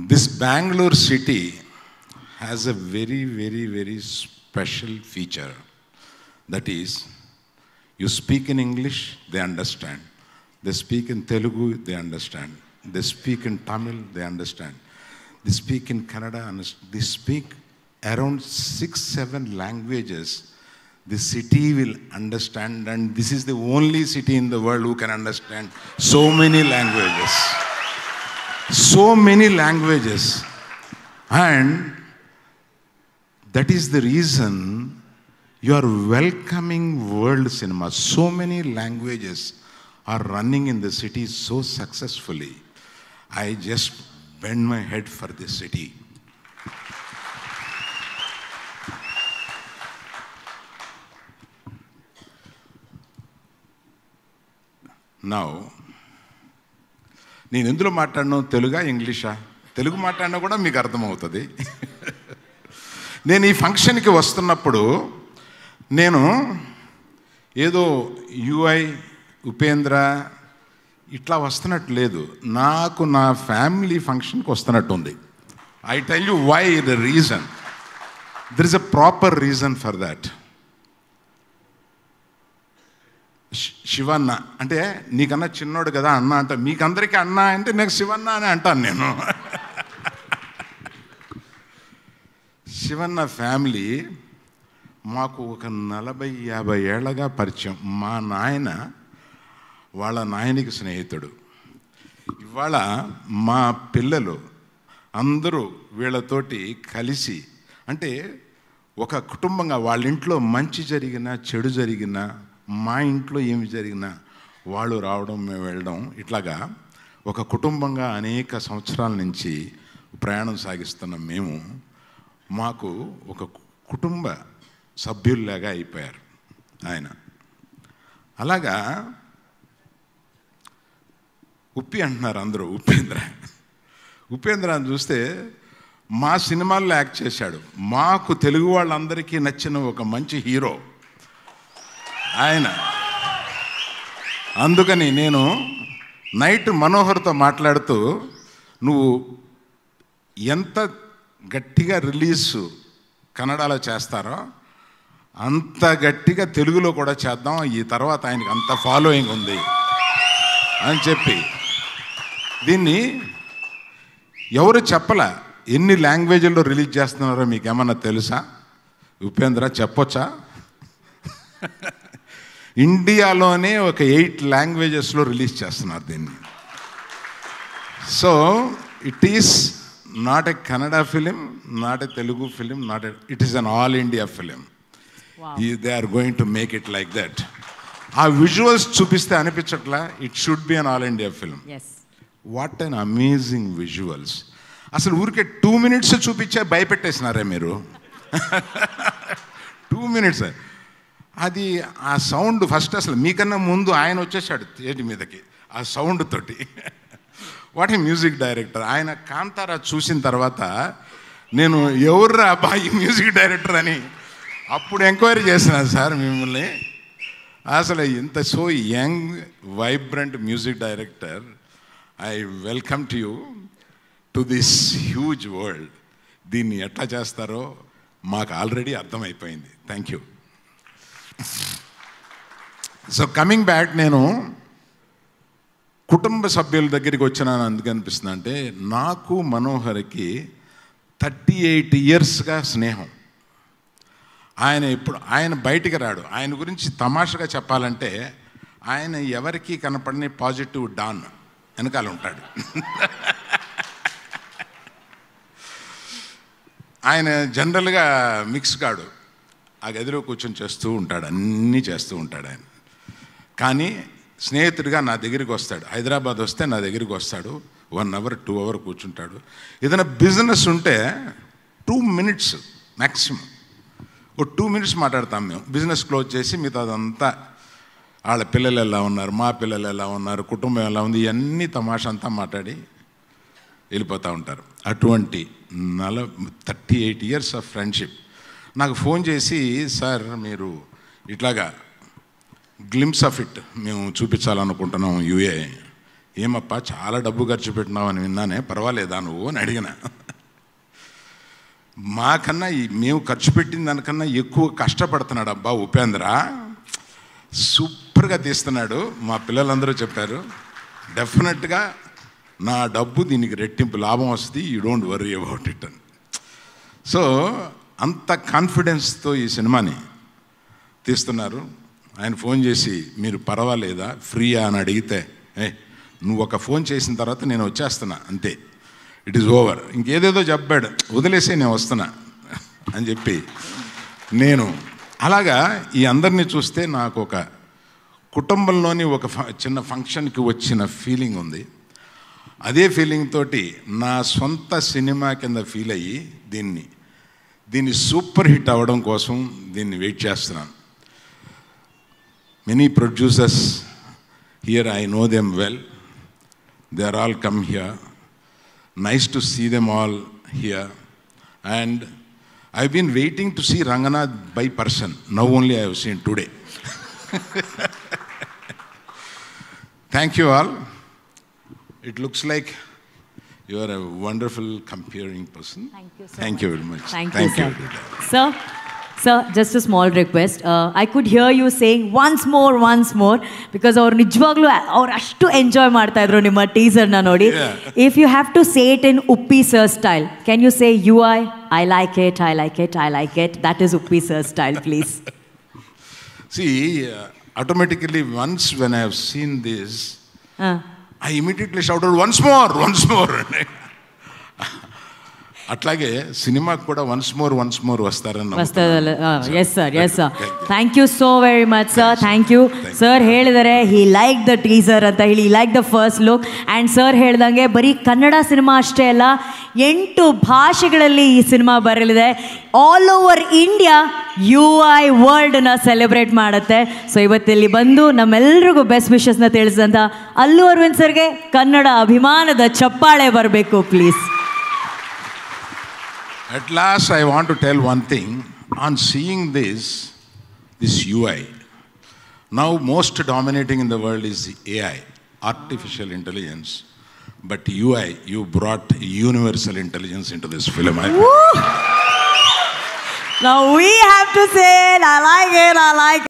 This Bangalore city has a very, very, very special feature. That is, you speak in English, they understand. They speak in Telugu, they understand. They speak in Tamil, they understand. They speak in Kannada, they speak around 6-7 languages. The city will understand, and this is the only city in the world who can understand so many languages. So many languages. And that is the reason you are welcoming world cinema. So many languages are running in the city so successfully. I just bend my head for this city. Now, నేను ఎందులో మాట్లాడను, తెలుగా ఇంగ్లీషా? తెలుగు మాట్లాడినా కూడా మీకు అర్థమవుతుంది. నేను ఈ ఫంక్షన్కి వస్తున్నప్పుడు నేను ఏదో యుఐ ఉపేంద్ర ఇట్లా వస్తున్నట్టు లేదు, నాకు నా ఫ్యామిలీ ఫంక్షన్కి వస్తున్నట్టు ఉంది. I tell you why the reason. There is a proper reason for that. Shivanna అంటే నీకన్నా చిన్నోడు కదా అన్న అంట. మీకందరికీ అన్న అంటే నాకు శివన్న అని అంటాను నేను. శివన్న ఫ్యామిలీ మాకు ఒక 40-50 ఏళ్ళగా పరిచయం. మా నాయన వాళ్ళ నాయనికి స్నేహితుడు. ఇవాళ మా పిల్లలు అందరూ వీళ్ళతోటి కలిసి, అంటే ఒక కుటుంబంగా వాళ్ళ ఇంట్లో మంచి జరిగినా చెడు జరిగినా, మా ఇంట్లో ఏమి జరిగినా వాళ్ళు రావడం మేము వెళ్ళడం, ఇట్లాగా ఒక కుటుంబంగా అనేక సంవత్సరాల నుంచి ప్రయాణం సాగిస్తున్న మేము మాకు ఒక కుటుంబ సభ్యుల్లాగా అయిపోయారు ఆయన. అలాగా ఉప్పి అంటున్నారు అందరూ, ఉపేంద్ర అని చూస్తే మా సినిమాల్లో యాక్ట్ చేశాడు. మాకు తెలుగు వాళ్ళందరికీ నచ్చిన ఒక మంచి హీరో ఆయన. అందుకని నేను నైట్ మనోహర్తో మాట్లాడుతూ, నువ్వు ఎంత గట్టిగా రిలీజ్ కన్నడలో చేస్తారో అంత గట్టిగా తెలుగులో కూడా చేద్దాం, ఈ తర్వాత ఆయనకి అంత ఫాలోయింగ్ ఉంది అని చెప్పి, దీన్ని ఎవరు చెప్పలే. ఎన్ని లాంగ్వేజ్ల్లో రిలీజ్ చేస్తున్నారో మీకు ఏమన్నా తెలుసా ఉపేంద్ర? చెప్పొచ్చా? ఇండియాలోనే ఒక 8 లాంగ్వేజెస్లో రిలీజ్ చేస్తున్నారు దీన్ని. So it is not a Kannada film, not a Telugu film, it is an all India film. They are going to make it like that. ఆ విజువల్స్ చూపిస్తే అనిపించట్లా it should be an all India film. What an amazing visuals. అసలు ఊరికే 2 minutes చూపించే భయపెట్టేసినారే మీరు. 2 minutes. అది ఆ sound first అసలు మీకన్నా ముందు ఆయన వచ్చేసాడు థియేటర్ మీదకి ఆ సౌండ్ తోటి. What a music director. ఆయన కాంతారా చూసిన తర్వాత నేను ఎవర్రా అబ్బాయి మ్యూజిక్ డైరెక్టర్ అని అప్పుడు ఎంక్వైరీ చేసినాను సార్ మిమ్మల్ని. అసలు ఇంత so young vibrant music director, I welcome to you to this huge world. దీన్ని ఎట్లా చేస్తారో మాకు ఆల్రెడీ అర్థమైపోయింది. Thank you. So coming back, నేను కుటుంబ సభ్యుల దగ్గరికి వచ్చినాను. అందుకు అనిపిస్తుంది అంటే నాకు మనోహర్కి 38 yearsగా స్నేహం. ఆయన బయటికి రాడు. ఆయన గురించి తమాషగా చెప్పాలంటే ఆయన ఎవరికి కనపడని పాజిటివ్ డాన్ వెనకాల ఉంటాడు. ఆయన జనరల్గా మిక్స్ కాడు, ఆ గదిలో కూర్చొని చేస్తూ ఉంటాడు, అన్నీ చేస్తూ ఉంటాడు ఆయన. కానీ స్నేహితుడిగా నా దగ్గరికి వస్తాడు. హైదరాబాద్ వస్తే నా దగ్గరికి వస్తాడు. 1 hour 2 hours కూర్చుంటాడు. ఏదైనా బిజినెస్ ఉంటే 2 minutes మ్యాక్సిమం, ఓ 2 minutes మాట్లాడతాం మేము. బిజినెస్ క్లోజ్ చేసి మిగతా అదంతా వాళ్ళ పిల్లలు ఎలా ఉన్నారు, మా పిల్లలు ఎలా ఉన్నారు, కుటుంబం ఎలా ఉంది, ఇవన్నీ తమాషా అంతా మాట్లాడి వెళ్ళిపోతూ ఉంటారు. అటువంటి 38 years ఆఫ్ ఫ్రెండ్షిప్. నాకు ఫోన్ చేసి, సార్ మీరు ఇట్లాగా గ్లిమ్స్ ఆఫ్ ఇట్ మేము చూపించాలనుకుంటున్నాం యూఏ, ఏమప్పా చాలా డబ్బు ఖర్చు పెట్టినావు అని విన్నానే, పర్వాలేదా నువ్వు అని అడిగిన. మాకన్నా మేము ఖర్చు పెట్టిన దానికన్నా ఎక్కువ కష్టపడుతున్నాడు అబ్బా ఉపేంద్ర, సూపర్గా తీస్తున్నాడు. మా పిల్లలందరూ చెప్పారు డెఫినెట్గా నా డబ్బు దీనికి రెట్టింపు లాభం వస్తుంది, you don't worry about it అని. సో అంత కాన్ఫిడెన్స్తో ఈ సినిమాని తీస్తున్నారు. ఆయన ఫోన్ చేసి మీరు పర్వాలేదా ఫ్రీయా అని అడిగితే, నువ్వు ఒక ఫోన్ చేసిన తర్వాత నేను వచ్చేస్తున్నా అంతే, ఇట్ ఈజ్ ఓవర్, ఇంకేదేదో చెప్పాడు, వదిలేసి నేను వస్తున్నా అని చెప్పి నేను అలాగా ఈ అందరినీ చూస్తే నాకు ఒక కుటుంబంలోని ఒక చిన్న ఫంక్షన్కి వచ్చిన ఫీలింగ్ ఉంది. అదే ఫీలింగ్ తోటి నా సొంత సినిమా కింద ఫీల్ అయ్యి దీన్ని సూపర్ హిట్ అవ్వడం కోసం దీన్ని వెయిట్ చేస్తున్నాను. Many producers here, I know them well. They are all come here. Nice to see them all here. And I've been waiting to see Ranganath by person. Now only I have seen today. Thank you all. It looks like you are a wonderful comparing person. Thank you so Thank much. you very much. Thank you, sir. Sir, just a small request. I could hear you saying once more, because our nijvaglu or ashtu enjoy ಮಾಡ್ತಾ ಇದ್ರು ನಿಮ್ಮ teaser ನ ನೋಡಿ. If you have to say it in Uppi sir style, can you say UI? I like it. That is Uppi sir style, please. See, automatically once when I have seen this, I immediately shouted once more. అట్లాగే సినిమాకి కూడా once more వస్తారన్న. Yes sir. Thank you so very much sir. Thank you sir. ಹೇಳಿದರೆ he like the teaser ಅಂತ ಹೇಳಿ, like the first look. And sir ಹೇಳ್ದಂಗೆ ಬರೀ Kannada cinema ಅಷ್ಟೇ ಅಲ್ಲ, 8 ಭಾಷೆಗಳಲ್ಲಿ ಈ ಸಿನಿಮಾ ಬರಲಿದೆ. ಆಲ್ ಓವರ್ ಇಂಡಿಯಾ UI ವರ್ಲ್ಡ್ನ ಸೆಲೆಬ್ರೇಟ್ ಮಾಡುತ್ತೆ. ಸೊ ಇವತ್ತಿಲ್ಲಿ ಬಂದು ನಮ್ಮೆಲ್ಲರಿಗೂ ಬೆಸ್ಟ್ ವಿಶಸ್ನ ತಿಳಿಸಿದಂಥ ಅಲ್ಲು ಅರವಿಂದ್ ಸರ್ಗೆ ಕನ್ನಡ ಅಭಿಮಾನದ ಚಪ್ಪಾಳೆ ಬರಬೇಕು please. At last, I want to tell one thing. On seeing this UI, now most dominating in the world is AI, artificial intelligence. But UI, you brought universal intelligence into this film. Now we have to say it. I like it.